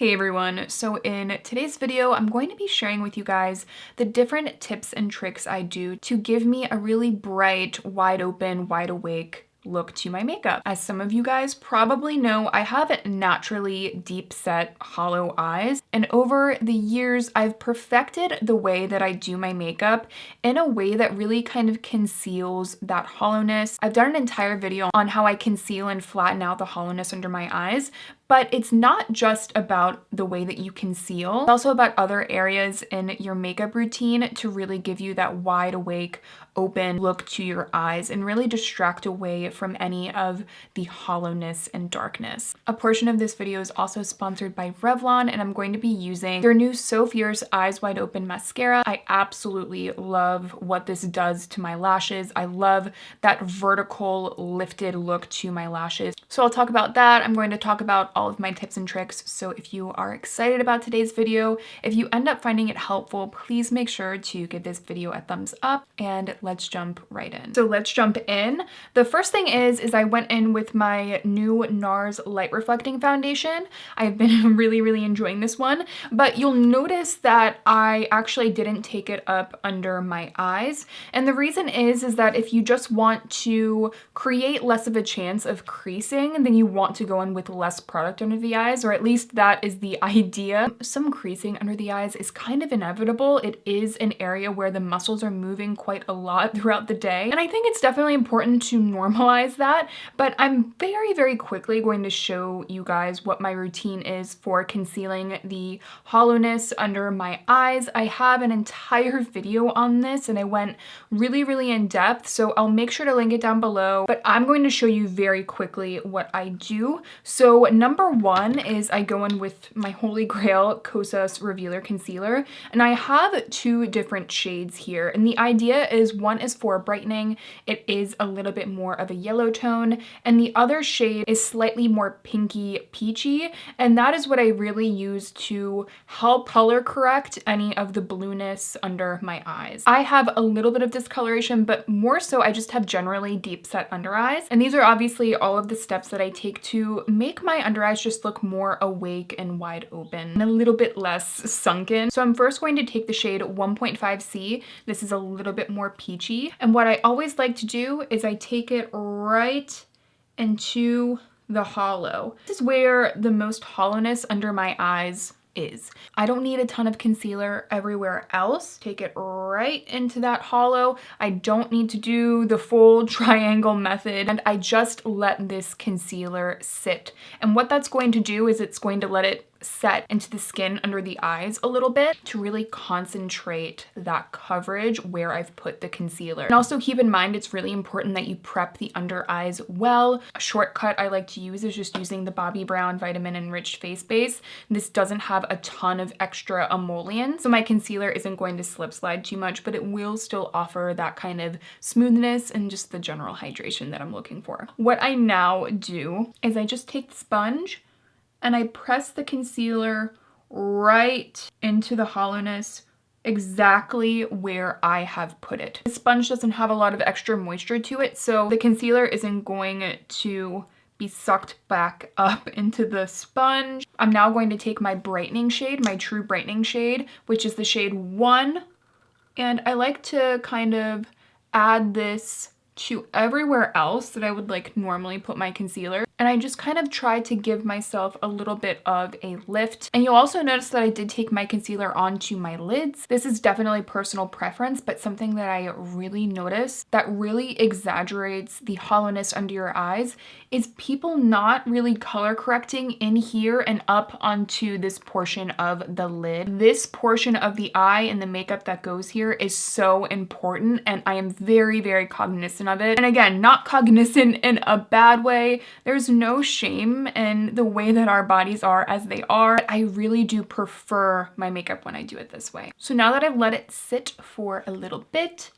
Hey everyone, so in today's video, I'm going to be sharing with you guys the different tips and tricks I do to give me a really bright, wide open, wide awake look to my makeup. As some of you guys probably know, I have naturally deep set hollow eyes, and over the years I've perfected the way that I do my makeup in a way that really kind of conceals that hollowness. I've done an entire video on how I conceal and flatten out the hollowness under my eyes, but it's not just about the way that you conceal. It's also about other areas in your makeup routine to really give you that wide awake, open look to your eyes and really distract away from any of the hollowness and darkness. A portion of this video is also sponsored by Revlon, and I'm going to be using their new So Fierce Eyes Wide Open Mascara. I absolutely love what this does to my lashes. I love that vertical lifted look to my lashes. So I'll talk about that. I'm going to talk about all of my tips and tricks. So if you are excited about today's video, if you end up finding it helpful, please make sure to give this video a thumbs up and let's jump right in. So let's jump in. The first thing is I went in with my new NARS Light Reflecting Foundation. I've been really enjoying this one, but you'll notice that I actually didn't take it up under my eyes. And the reason is that if you just want to create less of a chance of creasing, then you want to go in with less product under the eyes, or at least that is the idea. Some creasing under the eyes is kind of inevitable. It is an area where the muscles are moving quite a lot throughout the day, and I think it's definitely important to normalize that, but I'm very quickly going to show you guys what my routine is for concealing the hollowness under my eyes. I have an entire video on this and I went really in depth, so I'll make sure to link it down below, but I'm going to show you very quickly what I do. So number one is I go in with my holy grail Kosas Revealer Concealer, and I have two different shades here, and the idea is one is for brightening. It is a little bit more of a yellow tone, and the other shade is slightly more pinky peachy, and that is what I really use to help color correct any of the blueness under my eyes. I have a little bit of discoloration, but more so I just have generally deep set under eyes, and these are obviously all of the steps that I take to make my under eyes just look more awake and wide open and a little bit less sunken. So I'm first going to take the shade 1.5C. This is a little bit more peachy, and what I always like to do is I take it right into the hollow. This is where the most hollowness under my eyes is. I don't need a ton of concealer everywhere else. Take it right into that hollow. I don't need to do the full triangle method, and I just let this concealer sit. And what that's going to do is it's going to let it set into the skin under the eyes a little bit to really concentrate that coverage where I've put the concealer. And also keep in mind, it's really important that you prep the under eyes well. A shortcut I like to use is just using the Bobbi Brown Vitamin Enriched Face Base. This doesn't have a ton of extra emollient, so my concealer isn't going to slip slide too much, but it will still offer that kind of smoothness and just the general hydration that I'm looking for. What I now do is I just take the sponge and I press the concealer right into the hollowness exactly where I have put it. The sponge doesn't have a lot of extra moisture to it, so the concealer isn't going to be sucked back up into the sponge. I'm now going to take my brightening shade, my true brightening shade, which is the shade 1, and I like to kind of add this to everywhere else that I would like normally put my concealer. And I just kind of try to give myself a little bit of a lift. And you'll also notice that I did take my concealer onto my lids. This is definitely personal preference, but something that I really notice that really exaggerates the hollowness under your eyes is people not really color correcting in here and up onto this portion of the lid. This portion of the eye and the makeup that goes here is so important, and I am very cognizant of it. And again, not cognizant in a bad way. There's no shame in the way that our bodies are as they are. I really do prefer my makeup when I do it this way. So now that I've let it sit for a little bit,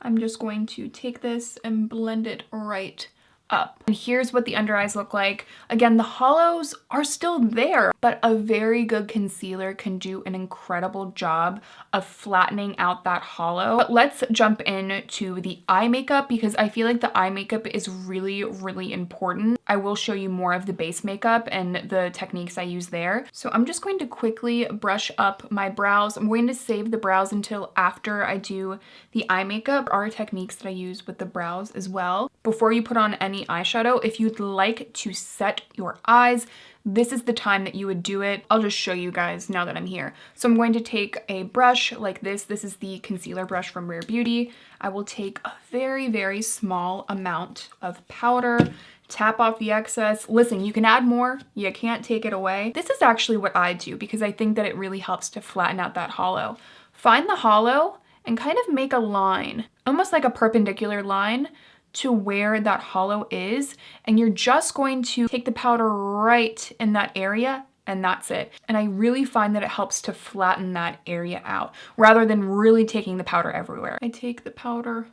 I'm just going to take this and blend it right up. And here's what the under eyes look like. Again, the hollows are still there, but a very good concealer can do an incredible job of flattening out that hollow. But let's jump into the eye makeup because I feel like the eye makeup is really, really important. I will show you more of the base makeup and the techniques I use there. So I'm just going to quickly brush up my brows. I'm going to save the brows until after I do the eye makeup. There are techniques that I use with the brows as well. Before you put on any eyeshadow, if you'd like to set your eyes, this is the time that you would do it. I'll just show you guys now that I'm here. So I'm going to take a brush like this. This is the concealer brush from Rare Beauty. I will take a very, very small amount of powder, tap off the excess. Listen, you can add more, you can't take it away. This is actually what I do because I think that it really helps to flatten out that hollow. Find the hollow and kind of make a line, almost like a perpendicular line to where that hollow is, and you're just going to take the powder right in that area and that's it. And I really find that it helps to flatten that area out rather than really taking the powder everywhere. I take the powder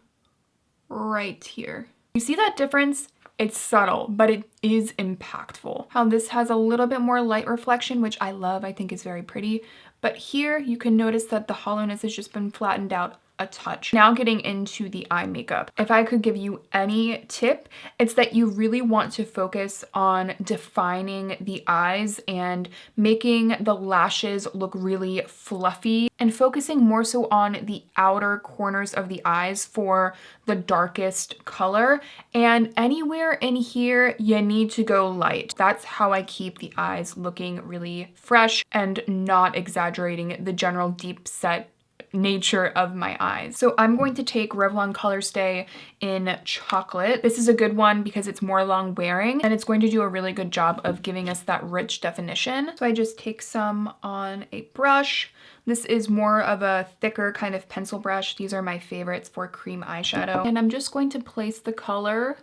right here. You see that difference? It's subtle, but it is impactful. How this has a little bit more light reflection, which I love, I think is very pretty. But here you can notice that the hollowness has just been flattened out a touch. Now getting into the eye makeup. If I could give you any tip, it's that you really want to focus on defining the eyes and making the lashes look really fluffy and focusing more so on the outer corners of the eyes for the darkest color. And anywhere in here, you need to go light. That's how I keep the eyes looking really fresh and not exaggerating the general deep set nature of my eyes. So I'm going to take Revlon Colorstay in chocolate. This is a good one because it's more long wearing and it's going to do a really good job of giving us that rich definition. So I just take some on a brush. This is more of a thicker kind of pencil brush. These are my favorites for cream eyeshadow. And I'm just going to place the color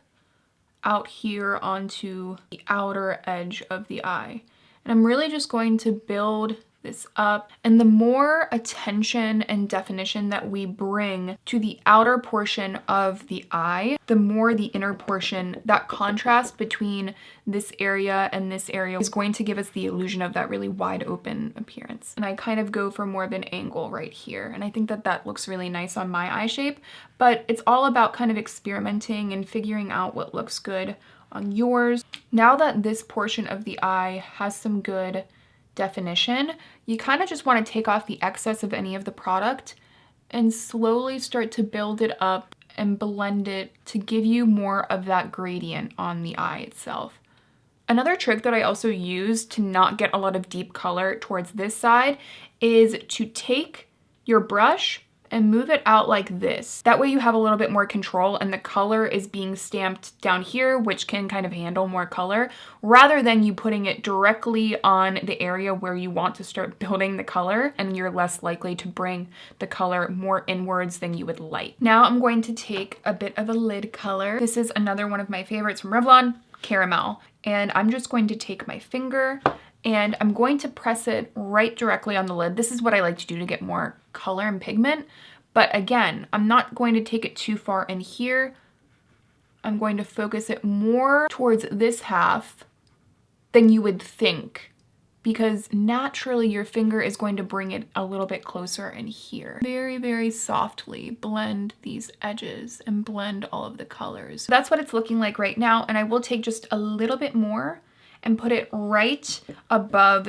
out here onto the outer edge of the eye. And I'm really just going to build this up. And the more attention and definition that we bring to the outer portion of the eye, the more the inner portion, that contrast between this area and this area is going to give us the illusion of that really wide open appearance. And I kind of go for more of an angle right here. And I think that that looks really nice on my eye shape, but it's all about kind of experimenting and figuring out what looks good on yours. Now that this portion of the eye has some good definition, you kind of just want to take off the excess of any of the product and slowly start to build it up and blend it to give you more of that gradient on the eye itself. Another trick that I also use to not get a lot of deep color towards this side is to take your brush and move it out like this. That way you have a little bit more control and the color is being stamped down here, which can kind of handle more color, rather than you putting it directly on the area where you want to start building the color, and you're less likely to bring the color more inwards than you would like. Now I'm going to take a bit of a lid color. This is another one of my favorites from Revlon, Caramel. And I'm just going to take my finger and I'm going to press it right directly on the lid. This is what I like to do to get more color and pigment. But again, I'm not going to take it too far in here. I'm going to focus it more towards this half than you would think, because naturally your finger is going to bring it a little bit closer in here. Very, very softly blend these edges and blend all of the colors. So that's what it's looking like right now. And I will take just a little bit more and put it right above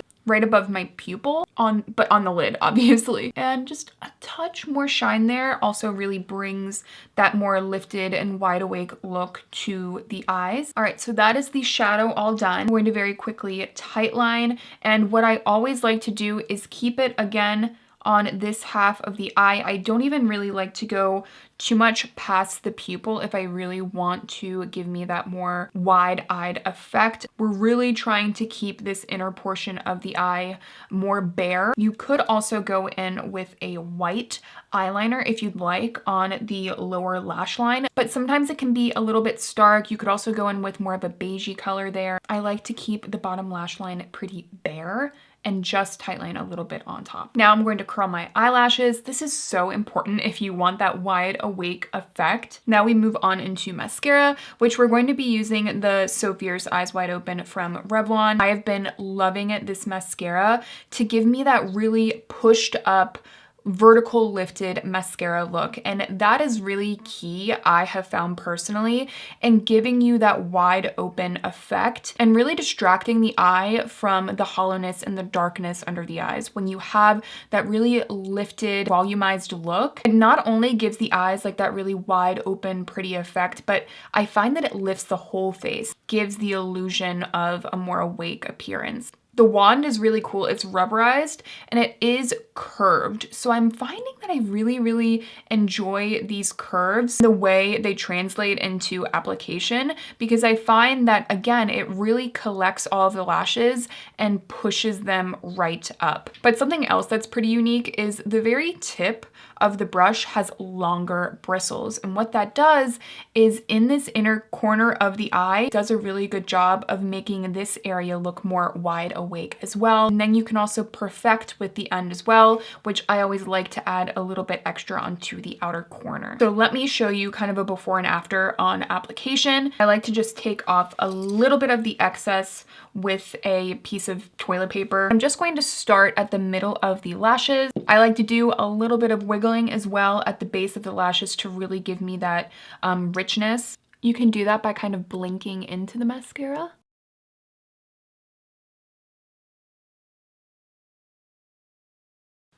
my pupil, but on the lid, obviously. And just a touch more shine there also really brings that more lifted and wide awake look to the eyes. All right, so that is the shadow all done. I'm going to very quickly tightline. And what I always like to do is keep it again on this half of the eye. I don't even really like to go too much past the pupil if I really want to give me that more wide-eyed effect. We're really trying to keep this inner portion of the eye more bare. You could also go in with a white eyeliner if you'd like on the lower lash line, but sometimes it can be a little bit stark. You could also go in with more of a beigey color there. I like to keep the bottom lash line pretty bare and just tightline a little bit on top. Now I'm going to curl my eyelashes. This is so important if you want that wide awake effect. Now we move on into mascara, which we're going to be using the So Fierce Eyes Wide Open from Revlon. I have been loving this mascara to give me that really pushed up vertical lifted mascara look, and that is really key, I have found personally, in giving you that wide open effect and really distracting the eye from the hollowness and the darkness under the eyes. When you have that really lifted, volumized look, it not only gives the eyes like that really wide open pretty effect, but I find that it lifts the whole face, gives the illusion of a more awake appearance. The wand is really cool. It's rubberized and it is curved. So I'm finding that I really enjoy these curves, the way they translate into application, because I find that, again, it really collects all of the lashes and pushes them right up. But something else that's pretty unique is the very tip of the brush has longer bristles. And what that does is in this inner corner of the eye, it does a really good job of making this area look more wide awake as well. And then you can also perfect with the end as well, which I always like to add a little bit extra onto the outer corner. So let me show you kind of a before and after on application. I like to just take off a little bit of the excess with a piece of toilet paper. I'm just going to start at the middle of the lashes. I like to do a little bit of wiggling as well at the base of the lashes to really give me that richness. You can do that by kind of blinking into the mascara.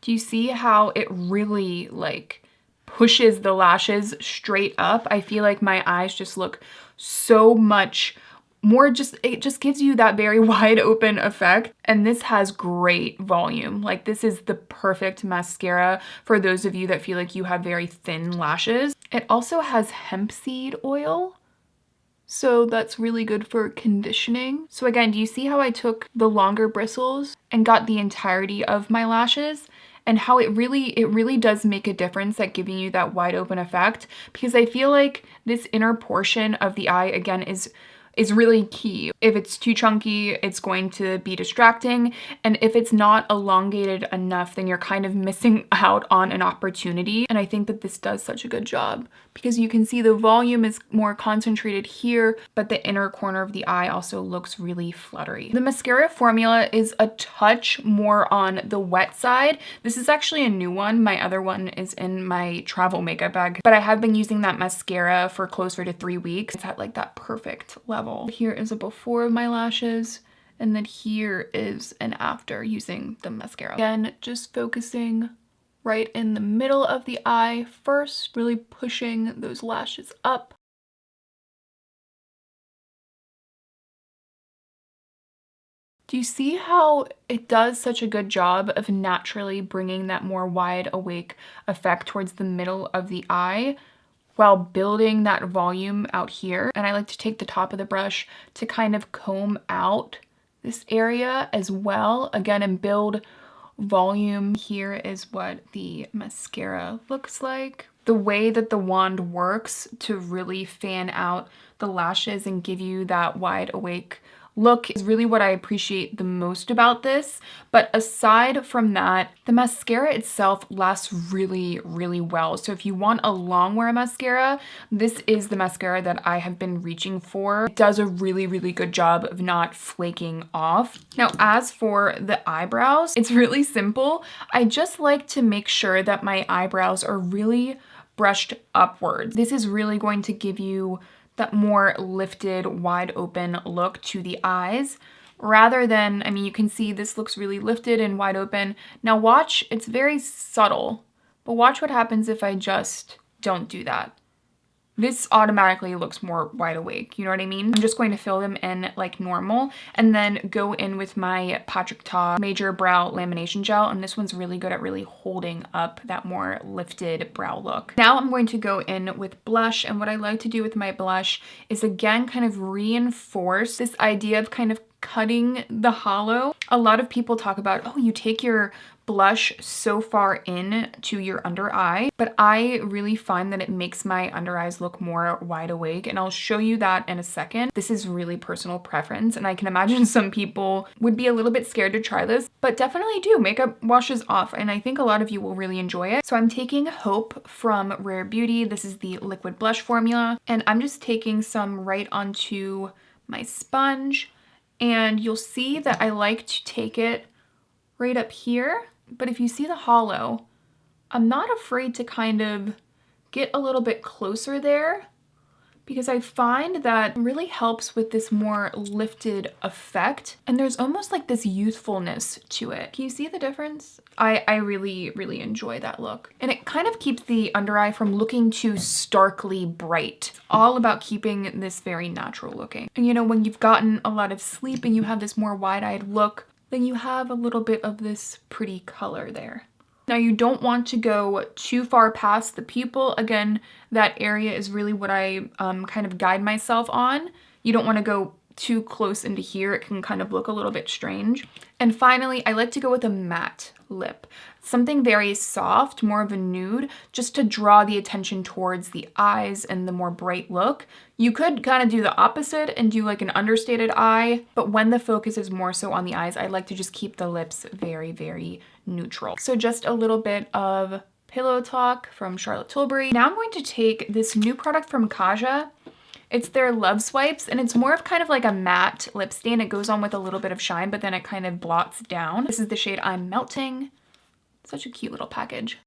Do you see how it really like pushes the lashes straight up? I feel like my eyes just look so much more, it just gives you that very wide open effect. And this has great volume. Like, this is the perfect mascara for those of you that feel like you have very thin lashes. It also has hemp seed oil, so that's really good for conditioning. So again, do you see how I took the longer bristles and got the entirety of my lashes? And how it really does make a difference at giving you that wide open effect, because I feel like this inner portion of the eye, again, is really key. If it's too chunky, it's going to be distracting. And if it's not elongated enough, then you're kind of missing out on an opportunity. And I think that this does such a good job, because you can see the volume is more concentrated here, but the inner corner of the eye also looks really fluttery. The mascara formula is a touch more on the wet side. This is actually a new one. My other one is in my travel makeup bag, but I have been using that mascara for closer to 3 weeks. It's at like that perfect level. Here is a before of my lashes, and then here is an after using the mascara. Again, just focusing right in the middle of the eye first, really pushing those lashes up. Do you see how it does such a good job of naturally bringing that more wide awake effect towards the middle of the eye, while building that volume out here? And I like to take the top of the brush to kind of comb out this area as well, again, and build volume. Here is what the mascara looks like. The way that the wand works to really fan out the lashes and give you that wide awake look is really what I appreciate the most about this. But aside from that, the mascara itself lasts really well. So if you want a long wear mascara, this is the mascara that I have been reaching for. It does a really good job of not flaking off. Now, as for the eyebrows, it's really simple. I just like to make sure that my eyebrows are really brushed upwards. This is really going to give you that more lifted, wide open look to the eyes, rather than, I mean, you can see this looks really lifted and wide open. Now watch, it's very subtle, but watch what happens if I just don't do that. This automatically looks more wide awake, you know what I mean? I'm just going to fill them in like normal and then go in with my Patrick Ta Major Brow Lamination Gel, and this one's really good at really holding up that more lifted brow look. Now I'm going to go in with blush, and what I like to do with my blush is again kind of reinforce this idea of kind of cutting the hollow. A lot of people talk about, oh, you take your blush so far in to your under eye, but I really find that it makes my under eyes look more wide awake, and I'll show you that in a second. This is really personal preference, and I can imagine some people would be a little bit scared to try this, but definitely do. Makeup washes off, and I think a lot of you will really enjoy it. So I'm taking Hope from Rare Beauty. This is the liquid blush formula, and I'm just taking some right onto my sponge, and you'll see that I like to take it right up here, but if you see the hollow, I'm not afraid to kind of get a little bit closer there, because I find that really helps with this more lifted effect, and there's almost like this youthfulness to it. Can you see the difference? I really, really enjoy that look. And it kind of keeps the under eye from looking too starkly bright. It's all about keeping this very natural looking. And you know, when you've gotten a lot of sleep and you have this more wide-eyed look, then you have a little bit of this pretty color there. Now you don't want to go too far past the pupil. Again, that area is really what I kind of guide myself on. You don't want to go too close into here. It can kind of look a little bit strange. And finally, I like to go with a matte lip. Something very soft, more of a nude, just to draw the attention towards the eyes and the more bright look. You could kind of do the opposite and do like an understated eye, but when the focus is more so on the eyes, I like to just keep the lips very, very neutral. So just a little bit of Pillow Talk from Charlotte Tilbury. Now I'm going to take this new product from Kaja. It's their Love Swipes, and it's more of kind of like a matte lip stain. It goes on with a little bit of shine, but then it kind of blots down. This is the shade I'm Melting. Such a cute little package.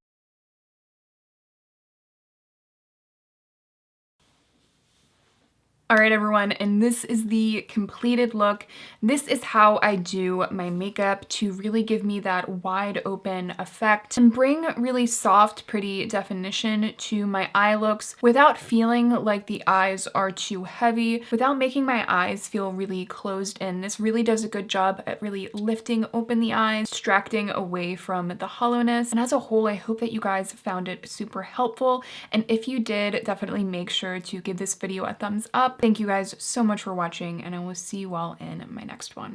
All right, everyone, and this is the completed look. This is how I do my makeup to really give me that wide open effect and bring really soft, pretty definition to my eye looks without feeling like the eyes are too heavy, without making my eyes feel really closed in. This really does a good job at really lifting open the eyes, distracting away from the hollowness. And as a whole, I hope that you guys found it super helpful. And if you did, definitely make sure to give this video a thumbs up. Thank you guys so much for watching, and I will see you all in my next one.